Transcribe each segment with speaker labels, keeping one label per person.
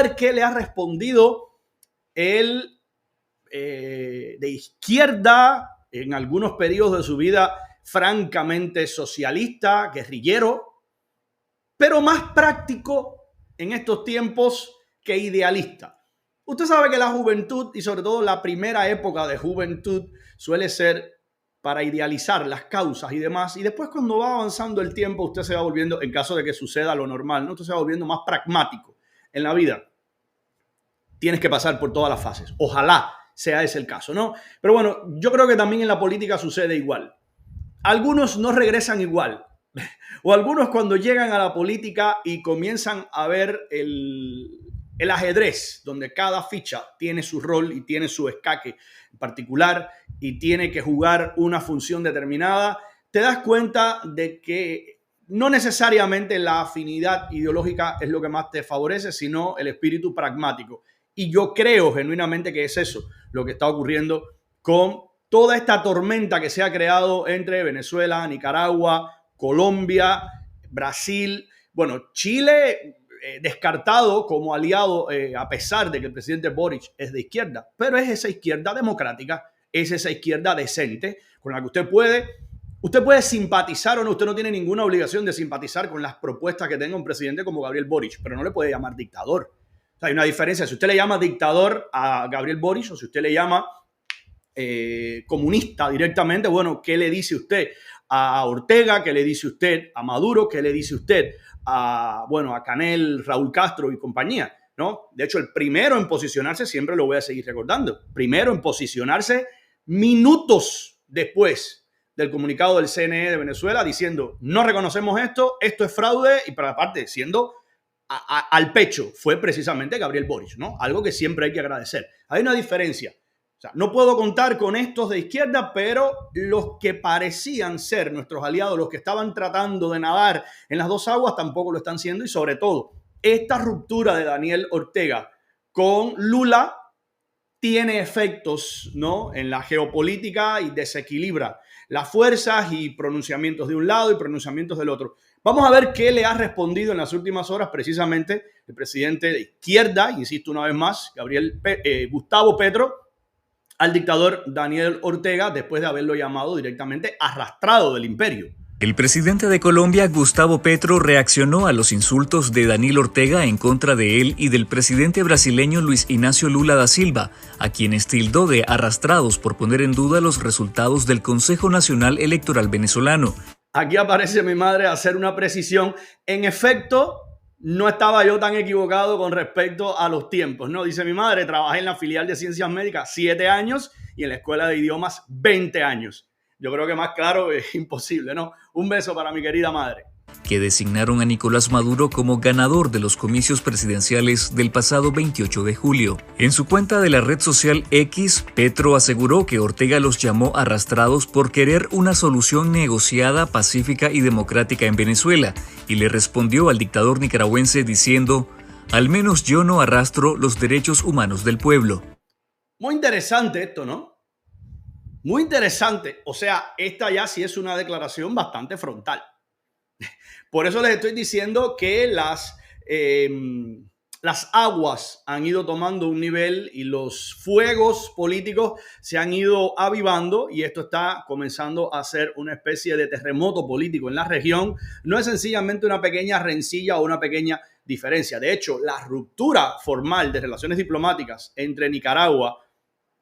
Speaker 1: ver qué le ha respondido el de izquierda, en algunos periodos de su vida francamente socialista, guerrillero, pero más práctico en estos tiempos que idealista. Usted sabe que la juventud, y sobre todo la primera época de juventud, suele ser para idealizar las causas y demás, y después cuando va avanzando el tiempo, usted se va volviendo, en caso de que suceda lo normal, ¿no? Usted se va volviendo más pragmático en la vida. Tienes que pasar por todas las fases. Ojalá sea ese el caso, ¿no? Pero bueno, yo creo que también en la política sucede igual. Algunos no regresan igual. O algunos cuando llegan a la política y comienzan a ver el ajedrez, donde cada ficha tiene su rol y tiene su escaque en particular y tiene que jugar una función determinada, te das cuenta de que no necesariamente la afinidad ideológica es lo que más te favorece, sino el espíritu pragmático. Y yo creo genuinamente que es eso lo que está ocurriendo con toda esta tormenta que se ha creado entre Venezuela, Nicaragua, Colombia, Brasil, bueno, Chile descartado como aliado a pesar de que el presidente Boric es de izquierda, pero es esa izquierda democrática, es esa izquierda decente con la que usted puede simpatizar o no, usted no tiene ninguna obligación de simpatizar con las propuestas que tenga un presidente como Gabriel Boric, pero no le puede llamar dictador. O sea, hay una diferencia. Si usted le llama dictador a Gabriel Boric o si usted le llama comunista directamente, bueno, ¿qué le dice usted a Ortega? ¿Qué le dice usted a Maduro? ¿Qué le dice usted a Canel, Raúl Castro y compañía? ¿No? De hecho, el primero en posicionarse, siempre lo voy a seguir recordando, primero en posicionarse minutos después del comunicado del CNE de Venezuela diciendo no reconocemos esto es fraude y para aparte siendo al pecho fue precisamente Gabriel Boric, ¿no? Algo que siempre hay que agradecer. Hay una diferencia. O sea, no puedo contar con estos de izquierda, pero los que parecían ser nuestros aliados, los que estaban tratando de nadar en las dos aguas, tampoco lo están siendo. Y sobre todo, esta ruptura de Daniel Ortega con Lula tiene efectos, ¿no?, en la geopolítica y desequilibra las fuerzas y pronunciamientos de un lado y pronunciamientos del otro. Vamos a ver qué le ha respondido en las últimas horas precisamente el presidente de izquierda, insisto una vez más, Gustavo Petro, al dictador Daniel Ortega después de haberlo llamado directamente arrastrado del imperio.
Speaker 2: El presidente de Colombia, Gustavo Petro, reaccionó a los insultos de Daniel Ortega en contra de él y del presidente brasileño Luis Ignacio Lula da Silva, a quienes tildó de arrastrados por poner en duda los resultados del Consejo Nacional Electoral venezolano.
Speaker 1: Aquí aparece mi madre a hacer una precisión. En efecto, no estaba yo tan equivocado con respecto a los tiempos, ¿no? Dice mi madre, trabajé en la filial de Ciencias Médicas 7 años y en la Escuela de Idiomas 20 años. Yo creo que más claro es imposible, ¿no? Un beso para mi querida madre.
Speaker 2: Que designaron a Nicolás Maduro como ganador de los comicios presidenciales del pasado 28 de julio. En su cuenta de la red social X, Petro aseguró que Ortega los llamó arrastrados por querer una solución negociada, pacífica y democrática en Venezuela, y le respondió al dictador nicaragüense diciendo: al menos yo no arrastro los derechos humanos del pueblo.
Speaker 1: Muy interesante esto, ¿no? Muy interesante. O sea, esta ya sí es una declaración bastante frontal. Por eso les estoy diciendo que las aguas han ido tomando un nivel y los fuegos políticos se han ido avivando y esto está comenzando a ser una especie de terremoto político en la región. No es sencillamente una pequeña rencilla o una pequeña diferencia. De hecho, la ruptura formal de relaciones diplomáticas entre Nicaragua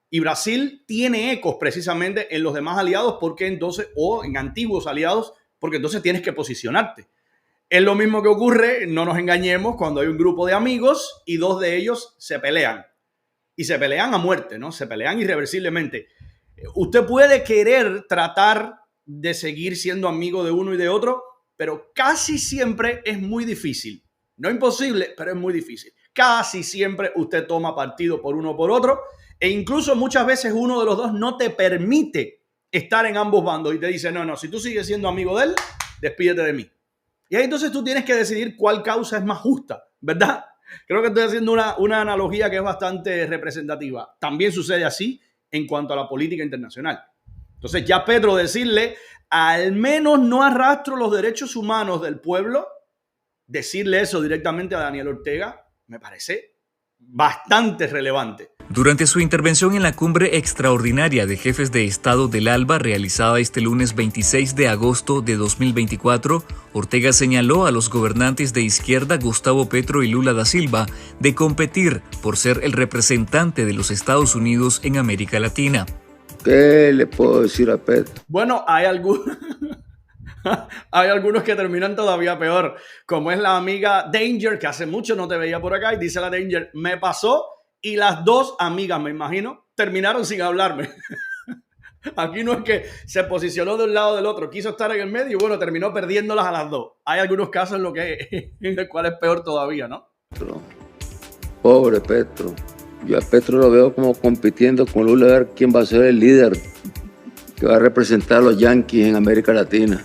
Speaker 1: y Brasil tiene ecos precisamente en los demás aliados porque entonces, o en antiguos aliados, porque entonces tienes que posicionarte. Es lo mismo que ocurre, no nos engañemos, cuando hay un grupo de amigos y dos de ellos se pelean. Y se pelean a muerte, ¿no? Se pelean irreversiblemente. Usted puede querer tratar de seguir siendo amigo de uno y de otro, pero casi siempre es muy difícil. No imposible, pero es muy difícil. Casi siempre usted toma partido por uno o por otro e incluso muchas veces uno de los dos no te permite estar en ambos bandos y te dice, no, si tú sigues siendo amigo de él, despídete de mí. Y ahí entonces tú tienes que decidir cuál causa es más justa, ¿verdad? Creo que estoy haciendo una analogía que es bastante representativa. También sucede así en cuanto a la política internacional. Entonces ya Petro decirle, al menos no arrastro los derechos humanos del pueblo, decirle eso directamente a Daniel Ortega, me parece bastante relevante.
Speaker 2: Durante su intervención en la cumbre extraordinaria de jefes de Estado del ALBA, realizada este lunes 26 de agosto de 2024, Ortega señaló a los gobernantes de izquierda Gustavo Petro y Lula da Silva de competir por ser el representante de los Estados Unidos en América Latina.
Speaker 3: ¿Qué le puedo decir a Petro?
Speaker 1: Bueno, hay algunos que terminan todavía peor, como es la amiga Danger, que hace mucho no te veía por acá, y dice la Danger, me pasó, y las dos amigas, me imagino, terminaron sin hablarme. Aquí no es que se posicionó de un lado o del otro, quiso estar en el medio y bueno, terminó perdiéndolas a las dos. Hay algunos casos en el cual es peor todavía, ¿no?
Speaker 3: Pobre Petro. Yo a Petro lo veo como compitiendo con Lula a ver quién va a ser el líder que va a representar a los Yankees en América Latina.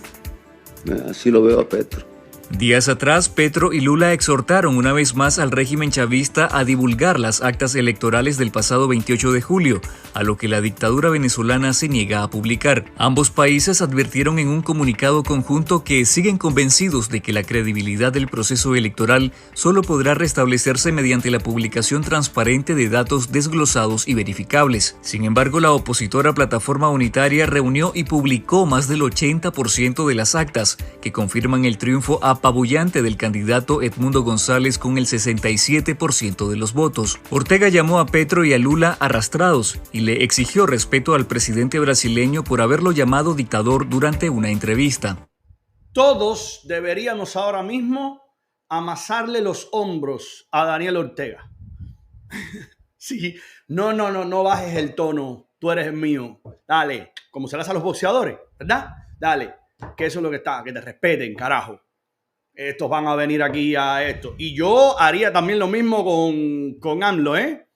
Speaker 3: Así lo veo a Petro.
Speaker 2: Días atrás, Petro y Lula exhortaron una vez más al régimen chavista a divulgar las actas electorales del pasado 28 de julio, a lo que la dictadura venezolana se niega a publicar. Ambos países advirtieron en un comunicado conjunto que siguen convencidos de que la credibilidad del proceso electoral solo podrá restablecerse mediante la publicación transparente de datos desglosados y verificables. Sin embargo, la opositora Plataforma Unitaria reunió y publicó más del 80% de las actas, que confirman el triunfo apabullante del candidato Edmundo González con el 67% de los votos. Ortega llamó a Petro y a Lula arrastrados y le exigió respeto al presidente brasileño por haberlo llamado dictador durante una entrevista.
Speaker 1: Todos deberíamos ahora mismo amasarle los hombros a Daniel Ortega. Sí, no bajes el tono, tú eres el mío. Dale, como se le hace a los boxeadores, ¿verdad? Dale, que eso es lo que está, que te respeten, carajo. Estos van a venir aquí a esto. Y yo haría también lo mismo con AMLO, ¿eh?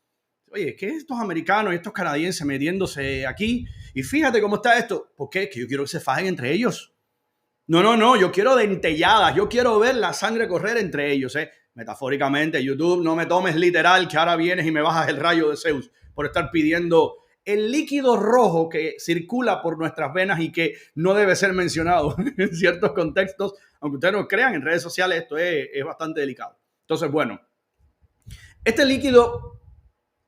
Speaker 1: Oye, ¿qué estos americanos y estos canadienses metiéndose aquí? Y fíjate cómo está esto. ¿Por qué? Que yo quiero que se fajen entre ellos. No, yo quiero dentelladas. Yo quiero ver la sangre correr entre ellos, ¿eh? Metafóricamente, YouTube, no me tomes literal que ahora vienes y me bajas el rayo de Zeus por estar pidiendo el líquido rojo que circula por nuestras venas y que no debe ser mencionado en ciertos contextos. Aunque ustedes no crean, en redes sociales esto es bastante delicado. Entonces, bueno, este líquido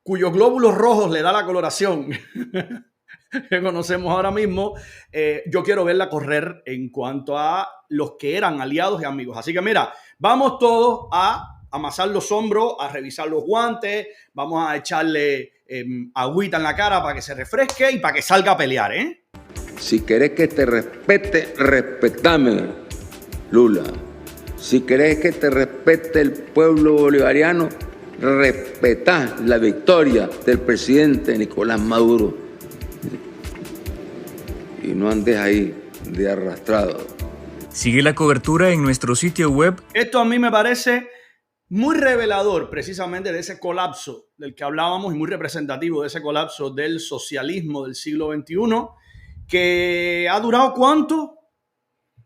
Speaker 1: cuyos glóbulos rojos le da la coloración que conocemos ahora mismo, yo quiero verla correr en cuanto a los que eran aliados y amigos. Así que mira, vamos todos a amasar los hombros, a revisar los guantes, vamos a echarle agüita en la cara para que se refresque y para que salga a pelear, ¿eh?
Speaker 3: Si querés que te respete, respetame, Lula. Si querés que te respete el pueblo bolivariano, respetá la victoria del presidente Nicolás Maduro. Y no andes ahí de arrastrado.
Speaker 2: Sigue la cobertura en nuestro sitio web.
Speaker 1: Esto a mí me parece muy revelador precisamente de ese colapso del que hablábamos y muy representativo de ese colapso del socialismo del siglo XXI, que ha durado ¿cuánto?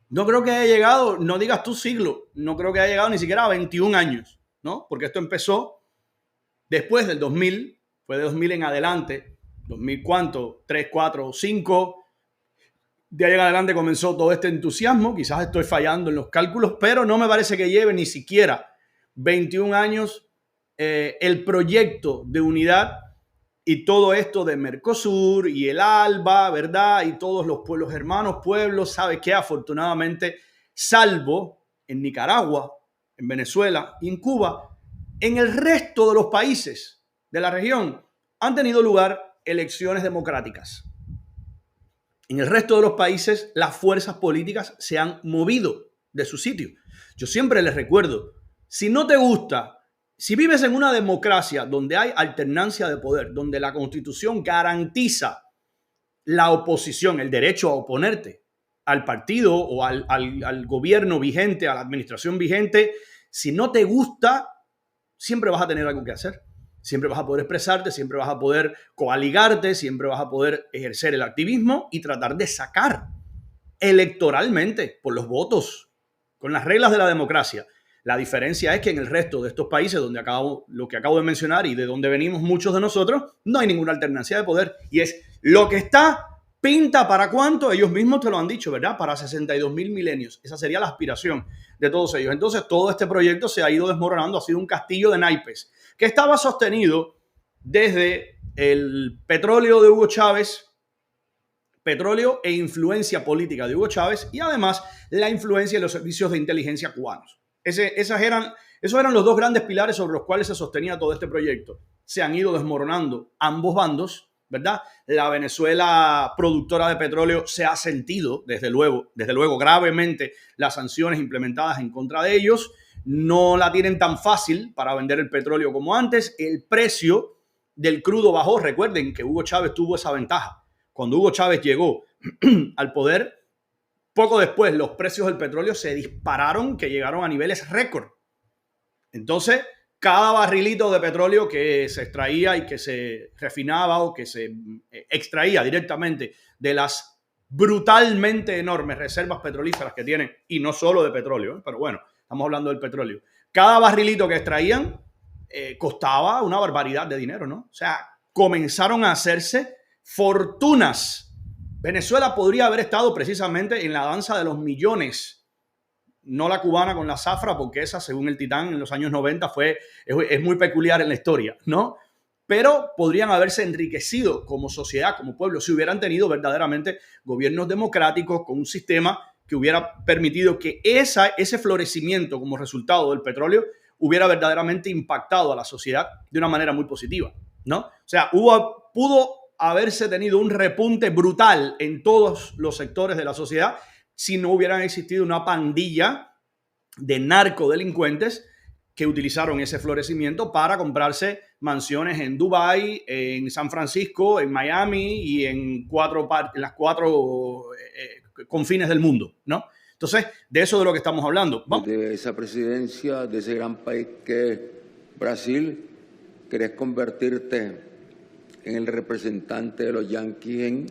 Speaker 1: No creo que haya llegado, no digas tú siglo, no creo que haya llegado ni siquiera a 21 años, ¿no? Porque esto empezó después del 2000, fue de 2000 en adelante, 2000 ¿cuánto? 3, 4, 5. De ahí en adelante comenzó todo este entusiasmo, quizás estoy fallando en los cálculos, pero no me parece que lleve ni siquiera 21 años el proyecto de unidad y todo esto de Mercosur y el ALBA, ¿verdad? Y todos los pueblos hermanos, pueblos, ¿sabe qué? Afortunadamente, salvo en Nicaragua, en Venezuela y en Cuba, en el resto de los países de la región han tenido lugar elecciones democráticas. En el resto de los países, las fuerzas políticas se han movido de su sitio. Yo siempre les recuerdo, si no te gusta, si vives en una democracia donde hay alternancia de poder, donde la Constitución garantiza la oposición, el derecho a oponerte al partido o al gobierno vigente, a la administración vigente, si no te gusta, siempre vas a tener algo que hacer. Siempre vas a poder expresarte, siempre vas a poder coaligarte, siempre vas a poder ejercer el activismo y tratar de sacar electoralmente por los votos, con las reglas de la democracia. La diferencia es que en el resto de estos países donde lo que acabo de mencionar y de donde venimos muchos de nosotros, no hay ninguna alternancia de poder y es lo que está pinta para cuánto, ellos mismos te lo han dicho, ¿verdad? Para 62,000 milenios. Esa sería la aspiración de todos ellos. Entonces todo este proyecto se ha ido desmoronando, ha sido un castillo de naipes. que estaba sostenido desde el petróleo de Hugo Chávez, petróleo e influencia política de Hugo Chávez, y además la influencia de los servicios de inteligencia cubanos. Esos eran los dos grandes pilares sobre los cuales se sostenía todo este proyecto. Se han ido desmoronando ambos bandos, ¿verdad? La Venezuela productora de petróleo se ha sentido, desde luego, gravemente las sanciones implementadas en contra de ellos. No la tienen tan fácil para vender el petróleo como antes. El precio del crudo bajó. Recuerden que Hugo Chávez tuvo esa ventaja. Cuando Hugo Chávez llegó al poder, poco después los precios del petróleo se dispararon, que llegaron a niveles récord. Entonces, cada barrilito de petróleo que se extraía y que se refinaba o que se extraía directamente de las brutalmente enormes reservas petrolíferas que tienen, y no solo de petróleo, pero bueno, estamos hablando del petróleo. Cada barrilito que extraían costaba una barbaridad de dinero, ¿no? O sea, comenzaron a hacerse fortunas. Venezuela podría haber estado precisamente en la danza de los millones, no la cubana con la zafra, porque esa, según el Titán, en los años 90 es muy peculiar en la historia, ¿no? Pero podrían haberse enriquecido como sociedad, como pueblo, si hubieran tenido verdaderamente gobiernos democráticos con un sistema que hubiera permitido que ese florecimiento como resultado del petróleo hubiera verdaderamente impactado a la sociedad de una manera muy positiva, ¿no? O sea, pudo haberse tenido un repunte brutal en todos los sectores de la sociedad si no hubieran existido una pandilla de narcodelincuentes que utilizaron ese florecimiento para comprarse mansiones en Dubái, en San Francisco, en Miami y en las cuatro confines del mundo, ¿no? Entonces, de eso de lo que estamos hablando.
Speaker 3: ¿Vamos? De esa presidencia de ese gran país que es Brasil, querés convertirte en el representante de los yanquis en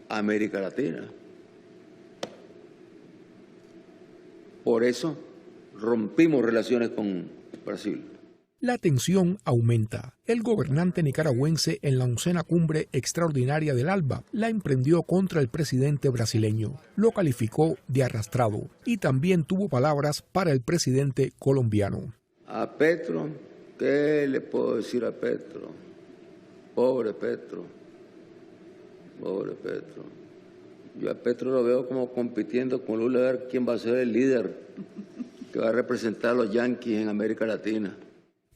Speaker 3: América Latina. Por eso rompimos relaciones con Brasil.
Speaker 4: La tensión aumenta. El gobernante nicaragüense en la 11ª cumbre extraordinaria del ALBA la emprendió contra el presidente brasileño. Lo calificó de arrastrado y también tuvo palabras para el presidente colombiano.
Speaker 3: A Petro, ¿qué le puedo decir a Petro? Pobre Petro. Pobre Petro. Yo a Petro lo veo como compitiendo con Lula a ver quién va a ser el líder que va a representar a los yanquis en América Latina.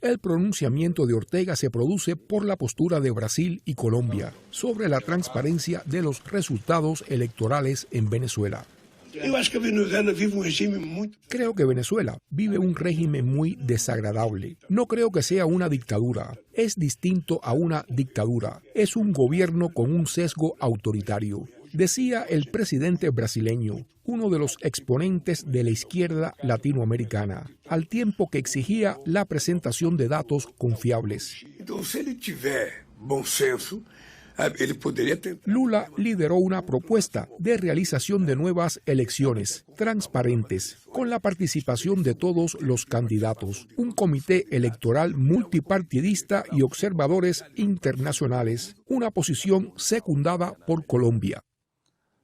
Speaker 4: El pronunciamiento de Ortega se produce por la postura de Brasil y Colombia sobre la transparencia de los resultados electorales en Venezuela. Creo que Venezuela vive un régimen muy desagradable. No creo que sea una dictadura. Es distinto a una dictadura. Es un gobierno con un sesgo autoritario, decía el presidente brasileño, uno de los exponentes de la izquierda latinoamericana, al tiempo que exigía la presentación de datos confiables. Lula lideró una propuesta de realización de nuevas elecciones transparentes, con la participación de todos los candidatos, un comité electoral multipartidista y observadores internacionales, una posición secundada por Colombia.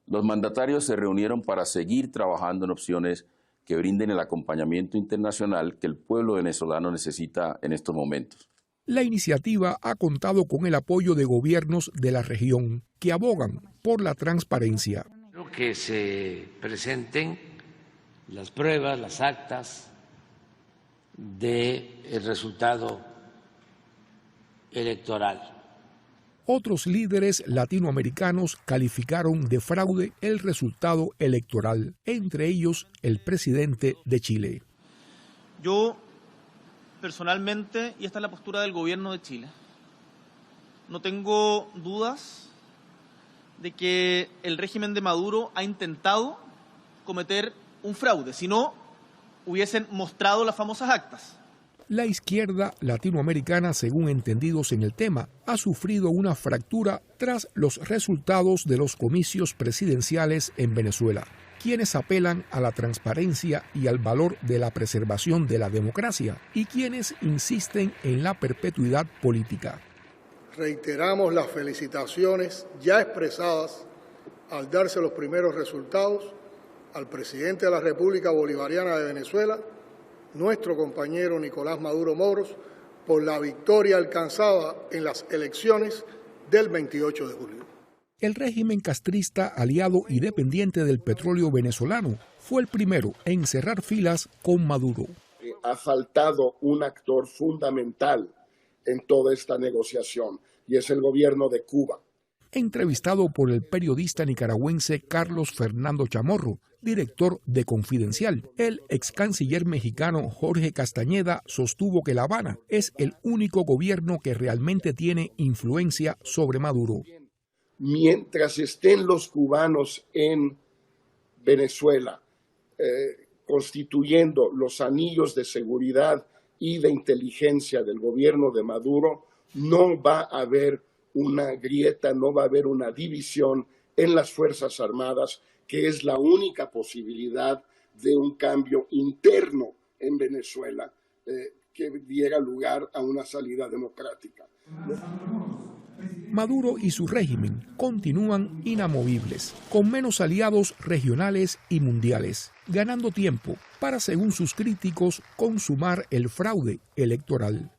Speaker 5: Los mandatarios se reunieron para seguir trabajando en opciones que brinden el acompañamiento internacional que el pueblo venezolano necesita en estos momentos.
Speaker 4: La iniciativa ha contado con el apoyo de gobiernos de la región que abogan por la transparencia.
Speaker 6: Que se presenten las pruebas, las actas del resultado electoral.
Speaker 4: Otros líderes latinoamericanos calificaron de fraude el resultado electoral, entre ellos el presidente de Chile.
Speaker 7: Yo, personalmente, y esta es la postura del gobierno de Chile, no tengo dudas de que el régimen de Maduro ha intentado cometer un fraude, si no hubiesen mostrado las famosas actas.
Speaker 4: La izquierda latinoamericana, según entendidos en el tema, ha sufrido una fractura tras los resultados de los comicios presidenciales en Venezuela, quienes apelan a la transparencia y al valor de la preservación de la democracia y quienes insisten en la perpetuidad política.
Speaker 8: Reiteramos las felicitaciones ya expresadas al darse los primeros resultados al presidente de la República Bolivariana de Venezuela, nuestro compañero Nicolás Maduro Moros, por la victoria alcanzada en las elecciones del 28 de julio.
Speaker 4: El régimen castrista, aliado y dependiente del petróleo venezolano, fue el primero en cerrar filas con Maduro.
Speaker 9: Ha faltado un actor fundamental en toda esta negociación, y es el gobierno de Cuba.
Speaker 4: Entrevistado por el periodista nicaragüense Carlos Fernando Chamorro, director de Confidencial, el ex canciller mexicano Jorge Castañeda sostuvo que La Habana es el único gobierno que realmente tiene influencia sobre Maduro.
Speaker 9: Mientras estén los cubanos en Venezuela constituyendo los anillos de seguridad y de inteligencia del gobierno de Maduro, no va a haber una grieta, no va a haber una división en las Fuerzas Armadas, que es la única posibilidad de un cambio interno en Venezuela que diera lugar a una salida democrática.
Speaker 4: Maduro y su régimen continúan inamovibles, con menos aliados regionales y mundiales, ganando tiempo para, según sus críticos, consumar el fraude electoral.